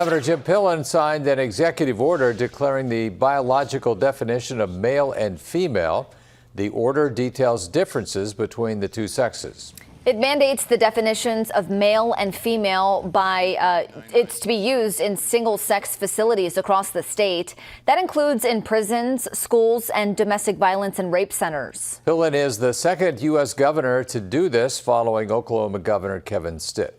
Governor Jim Pillen signed an executive order declaring the biological definition of male and female. The order details differences between the two sexes. It mandates the definitions of male and female by it's to be used in single-sex facilities across the state. That includes in prisons, schools, and domestic violence and rape centers. Pillen is the second U.S. governor to do this, following Oklahoma Governor Kevin Stitt.